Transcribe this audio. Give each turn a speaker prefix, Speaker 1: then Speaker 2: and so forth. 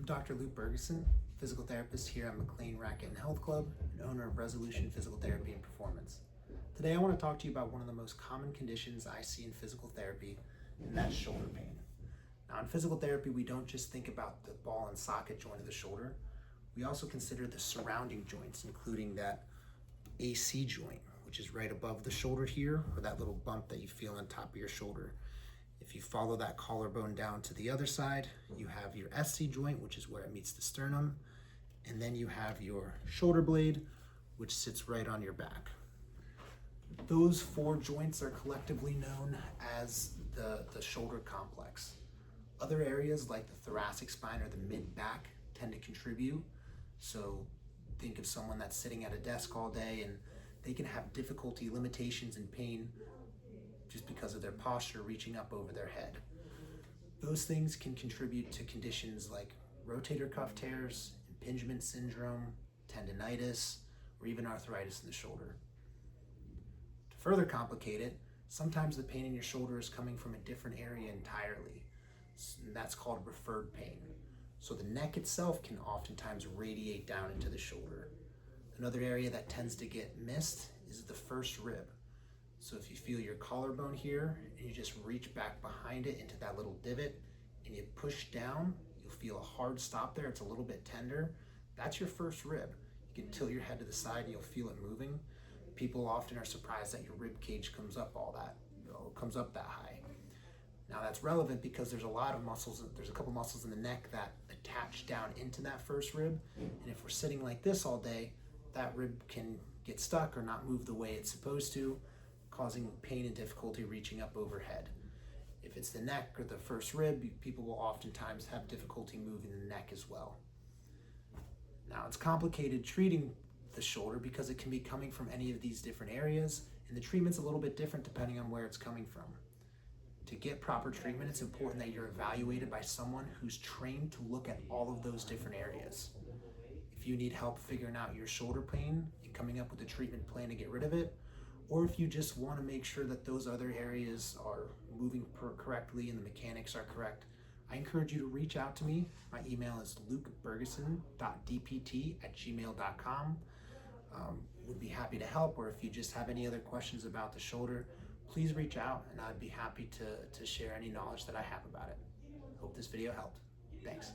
Speaker 1: Dr. Luke Berguson, physical therapist here at McLean Racket and Health Club and owner of Resolution Physical Therapy and Performance. Today I want to talk to you about one of the most common conditions I see in physical therapy, and that's shoulder pain. Now in physical therapy, we don't just think about the ball and socket joint of the shoulder. We also consider the surrounding joints, including that AC joint, which is right above the shoulder here, or that little bump that you feel on top of your shoulder. If you follow that collarbone down to the other side, you have your SC joint, which is where it meets the sternum, and then you have your shoulder blade, which sits right on your back. Those four joints are collectively known as the shoulder complex. Other areas like the thoracic spine or the mid-back tend to contribute. So think of someone that's sitting at a desk all day and they can have difficulty, limitations, and pain just because of their posture reaching up over their head. Those things can contribute to conditions like rotator cuff tears, impingement syndrome, tendinitis, or even arthritis in the shoulder. To further complicate it, sometimes the pain in your shoulder is coming from a different area entirely. And that's called referred pain. So the neck itself can oftentimes radiate down into the shoulder. Another area that tends to get missed is the first rib. So if you feel your collarbone here and you just reach back behind it into that little divot and you push down, you'll feel a hard stop there. It's a little bit tender. That's your first rib. You can tilt your head to the side and you'll feel it moving. People often are surprised that your rib cage comes up that high. Now that's relevant because there's a lot of muscles, there's a couple muscles in the neck that attach down into that first rib. And if we're sitting like this all day, that rib can get stuck or not move the way it's supposed to, causing pain and difficulty reaching up overhead. If it's the neck or the first rib, people will oftentimes have difficulty moving the neck as well. Now it's complicated treating the shoulder because it can be coming from any of these different areas, and the treatment's a little bit different depending on where it's coming from. To get proper treatment, it's important that you're evaluated by someone who's trained to look at all of those different areas. If you need help figuring out your shoulder pain and coming up with a treatment plan to get rid of it, or if you just want to make sure that those other areas are moving correctly and the mechanics are correct, I encourage you to reach out to me. My email is lukeberguson.dpt@gmail.com. Would be happy to help, or if you just have any other questions about the shoulder, please reach out and I'd be happy to share any knowledge that I have about it. Hope this video helped. Thanks.